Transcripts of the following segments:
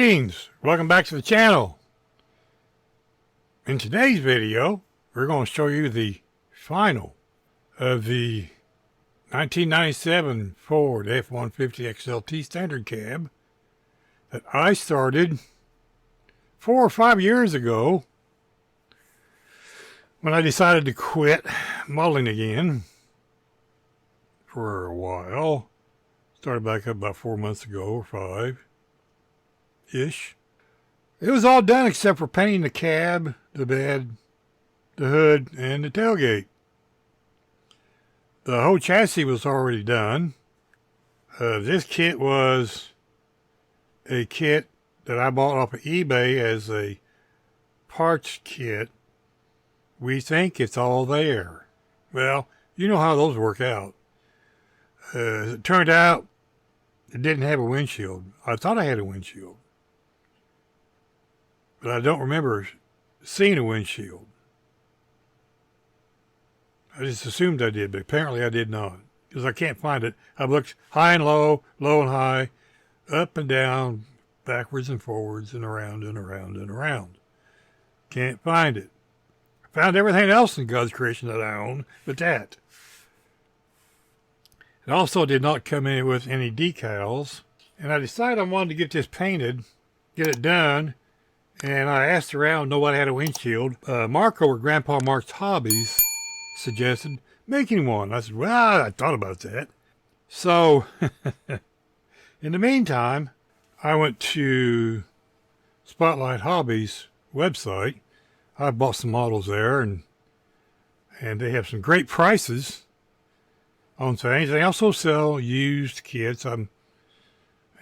Greetings! Welcome back to the channel. In today's video, we're going to show you the final of the 1997 Ford F-150 XLT standard cab that I started 4 or 5 years ago when I decided to quit modeling again for a while. Started back up about 4 months ago or 5-ish. It was all done except for painting the cab, the bed, the hood, and the tailgate. The whole chassis was already done. This kit was a kit that I bought off of eBay as a parts kit. We think it's all there. Well, you know how those work out. As it turned out, it didn't have a windshield. I thought I had a windshield, but I don't remember seeing a windshield. I just assumed I did, but apparently I did not, because I can't find it. I've looked high and low, low and high, up and down, backwards and forwards, and around and around and around. Can't find it. I found everything else in God's creation that I own, but that. It also did not come in with any decals, and I decided I wanted to get this painted, get it done, and I asked around, nobody had a windshield. Mark over Grandpa Mark's Hobbies suggested making one. I said, well, I thought about that. So, in the meantime, I went to Spotlight Hobbies website. I bought some models there, and they have some great prices on things. They also sell used kits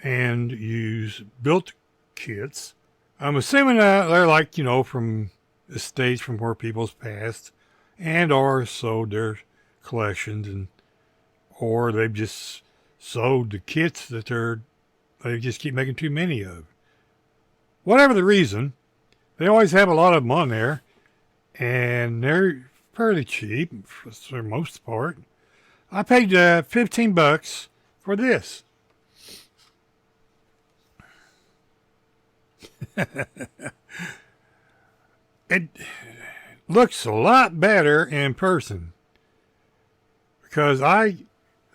and used built kits. I'm assuming they're like, from estates from where people's passed and or sold their collections, or they've just sold the kits that they just keep making too many of. Whatever the reason, they always have a lot of them on there, and they're fairly cheap for the most part. I paid $15 for this. It looks a lot better in person, because I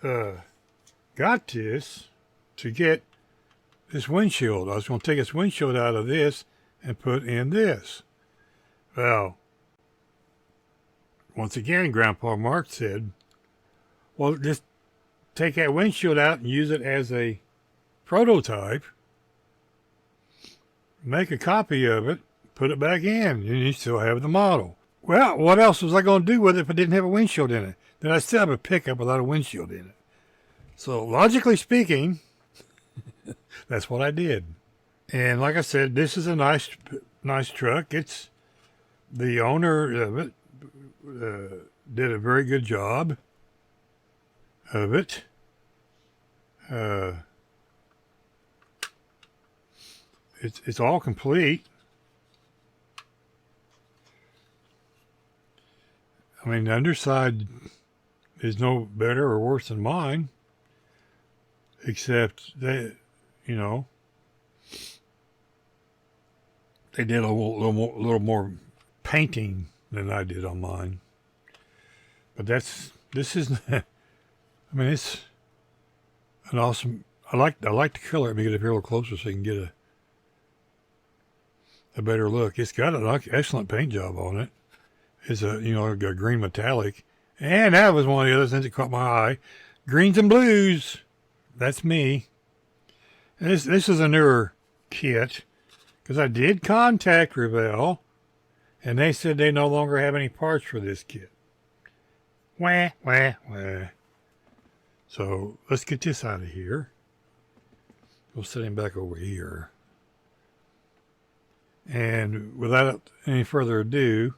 got this to get this windshield. I was going to take this windshield out of this and put in this. Well, once again, Grandpa Mark said, well, just take that windshield out and use it as a prototype. Make a copy of it, put it back in, and you still have the model. Well, what else was I going to do with it if I didn't have a windshield in it? Then I still have a pickup without a windshield in it. So, logically speaking, that's what I did. And like I said, this is a nice truck. It's the owner of it did a very good job of it. It's all complete. I mean, the underside is no better or worse than mine, except they did a little more painting than I did on mine. But this is, I mean, it's an awesome. I like the color. Let me get up here a little closer so you can get a better look. It's got an excellent paint job on it. It's a green metallic, and that was one of the other things that caught my eye. Greens and blues. That's me. And this is a newer kit, because I did contact Revell, and they said they no longer have any parts for this kit. Wah, wah, wah. So let's get this out of here. We'll set him back over here. And without any further ado,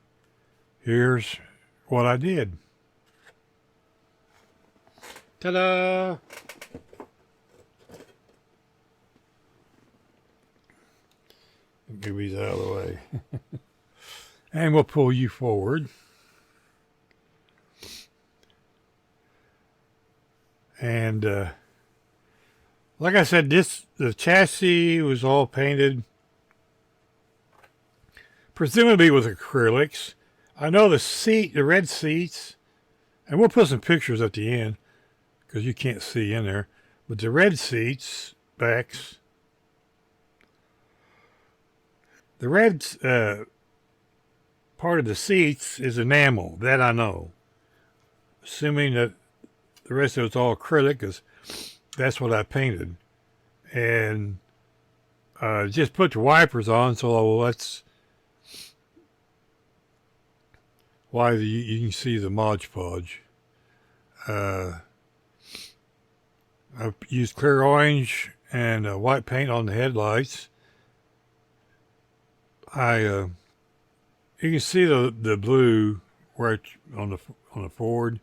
here's what I did. Ta-da! Move these out of the way. And we'll pull you forward. And Like I said, the chassis was all painted, presumably with acrylics. I know the red seats, and we'll put some pictures at the end because you can't see in there. But the red seats, backs, the red part of the seats is enamel. That I know. Assuming that the rest of it's all acrylic, because that's what I painted. And just put the wipers on, so that's why you can see the Mod Podge. I used clear orange and white paint on the headlights. You can see the blue where it's on the Ford.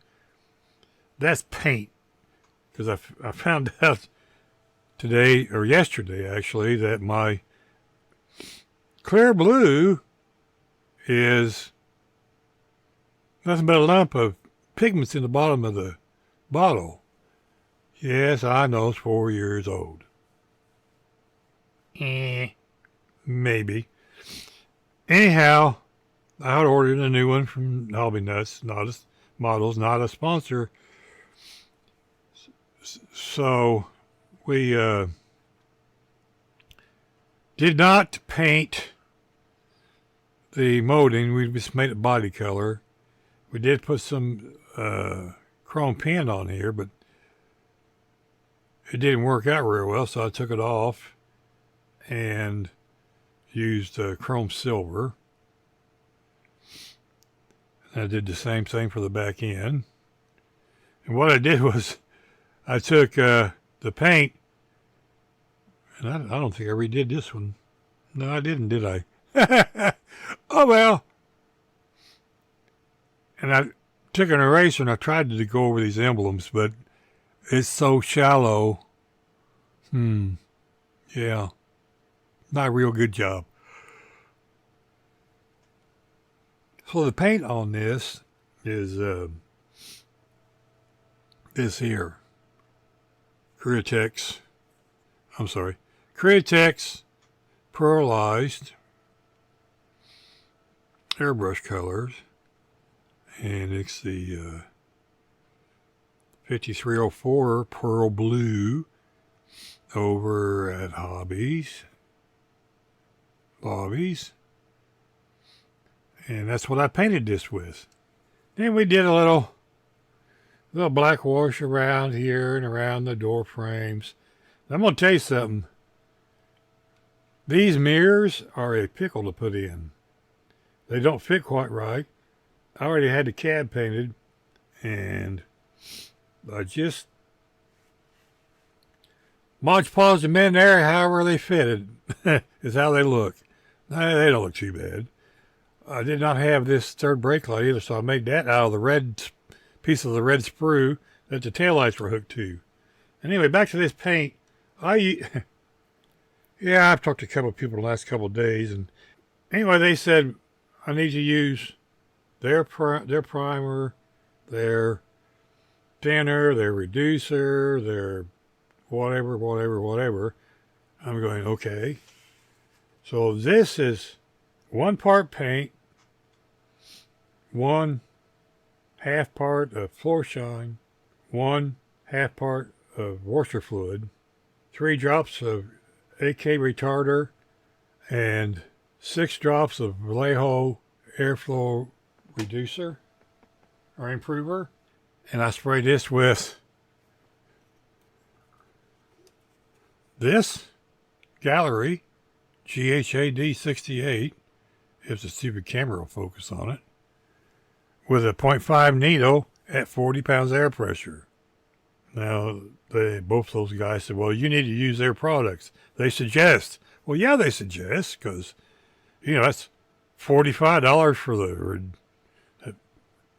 That's paint, because I found out today, or yesterday actually, that my clear blue is nothing but a lump of pigments in the bottom of the bottle. Yes, I know it's 4 years old. Maybe. Anyhow, I had ordered a new one from Hobby Nuts, Models, not a sponsor. So we did not paint the molding. We just made it body color. We did put some chrome pen on here, but it didn't work out real well, so I took it off and used chrome silver. And I did the same thing for the back end. And what I did was I took the paint, and I don't think I redid this one. No, I didn't, did I? Oh, well. And I took an eraser and I tried to go over these emblems, but it's so shallow. Yeah. Not a real good job. So the paint on this is this here. Cretex pearlized airbrush colors. And it's the 5304 Perl Blue over at Bobby's. And that's what I painted this with. Then we did a little black wash around here and around the door frames. I'm going to tell you something. These mirrors are a pickle to put in. They don't fit quite right. I already had the cab painted, and I just Mod Podge them in there however they fitted is how they look. They don't look too bad. I did not have this third brake light either, so I made that out of the red piece of the red sprue that the taillights were hooked to. Anyway, back to this paint. I've talked to a couple of people the last couple of days, and anyway, they said I need to use their primer, their thinner, their reducer, their whatever. I'm going, okay. So this is 1 part paint, 1/2 part of floor shine, 1/2 part of washer fluid, 3 drops of AK retarder, and 6 drops of Vallejo airflow reducer or improver. And I spray this with this Gallery GHAD 68, if the stupid camera will focus on it, with a 0.5 needle at 40 pounds air pressure. Now, both those guys said, well, you need to use their products. They suggest. Well, yeah, they suggest, because, that's $45 for the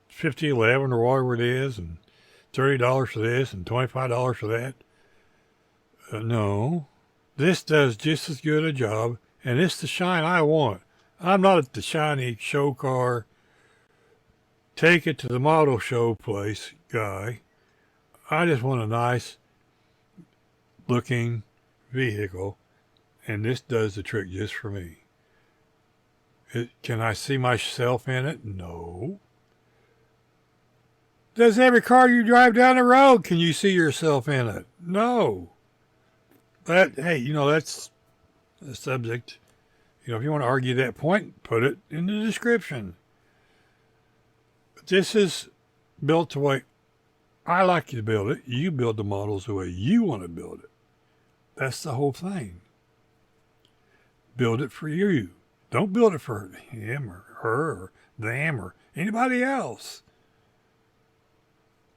5011 or whatever it is, and $30 for this, and $25 for that. No, this does just as good a job, and it's the shine I want. I'm not the shiny show car, take it to the model show place guy. I just want a nice looking vehicle, and this does the trick just for me. Can I see myself in it? No. Does every car you drive down the road, can you see yourself in it? No. But, hey, you know, that's the subject. You know, if you want to argue that point, put it in the description. But this is built the way I like you to build it. You build the models the way you want to build it. That's the whole thing. Build it for you. Don't build it for him or her or them or anybody else.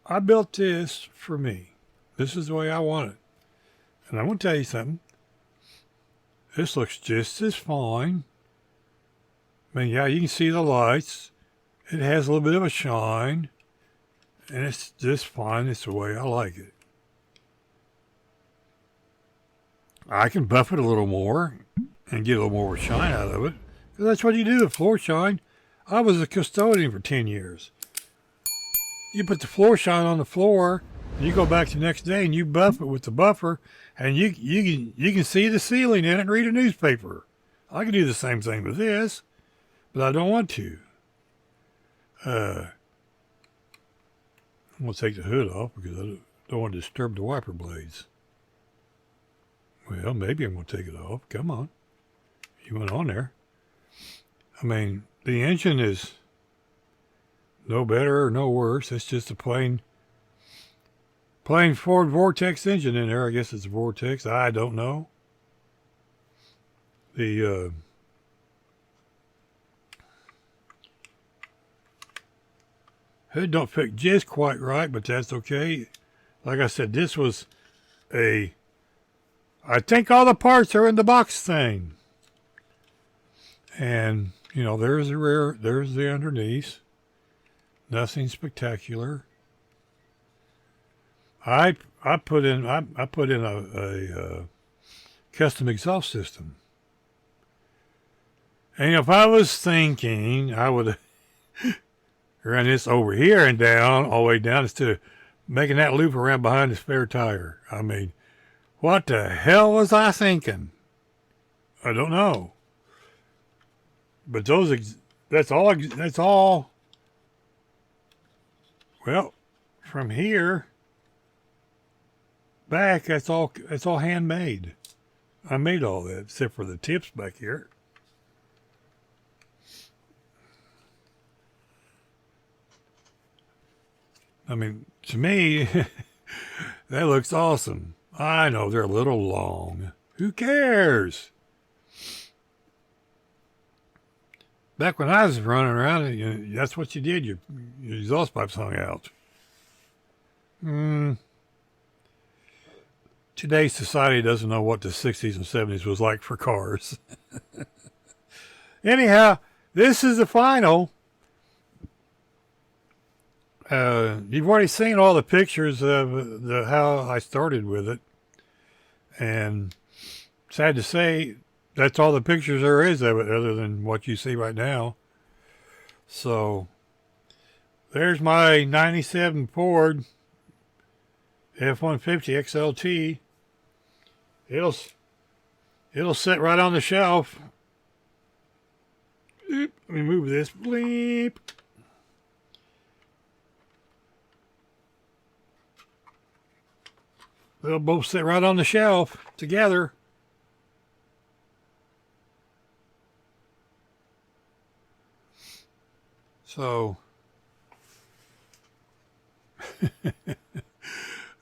I built this for me. This is the way I want it. And I'm going to tell you something. This looks just as fine. I mean, yeah, you can see the lights. It has a little bit of a shine. And it's just fine. It's the way I like it. I can buff it a little more and get a little more shine out of it. Because that's what you do with floor shine. I was a custodian for 10 years. You put the floor shine on the floor, and you go back the next day and you buff it with the buffer, and you can see the ceiling in it and read a newspaper. I can do the same thing with this, but I don't want to. I'm going to take the hood off because I don't want to disturb the wiper blades. Well, maybe I'm going to take it off. Come on. You went on there. I mean, the engine is no better or no worse. It's just a plain Ford Vortex engine in there. I guess it's a Vortex. I don't know. The hood don't fit just quite right, but that's okay. Like I said, this was I think all the parts are in the box thing. And, you know, there's the rear, there's the underneath. Nothing spectacular. I put in a custom exhaust system. And if I was thinking, I would run this over here and down, all the way down, instead of making that loop around behind the spare tire. I mean, what the hell was I thinking? I don't know. But that's all. Well, from here back, that's all handmade. I made all that except for the tips back here. I mean, to me, that looks awesome. I know they're a little long. Who cares? Back when I was running around, that's what you did. Your exhaust pipes hung out. Today's society doesn't know what the 60s and 70s was like for cars. Anyhow, this is the final. You've already seen all the pictures of how I started with it. And sad to say, that's all the pictures there is of it, other than what you see right now. So, there's my 97 Ford F-150 XLT. It'll sit right on the shelf. Let me move this. Bleep. They'll both sit right on the shelf together. So,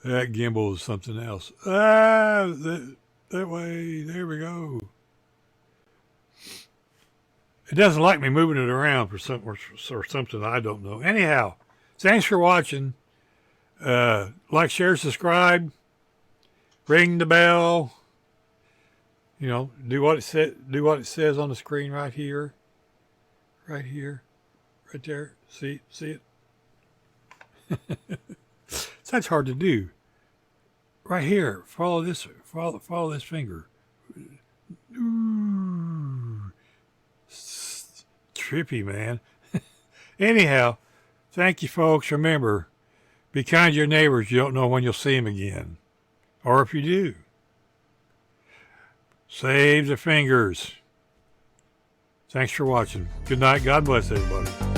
that gimbal is something else. That way, there we go. It doesn't like me moving it around for something I don't know. Anyhow, thanks for watching. Like, share, subscribe, ring the bell. You know, do what it says on the screen right here. Right here. Right there. See it? That's hard to do. Right here. Follow this finger. Ooh. Trippy, man. Anyhow, thank you, folks. Remember, be kind to your neighbors. You don't know when you'll see them again. Or if you do. Save the fingers. Thanks for watching. Good night. God bless everybody.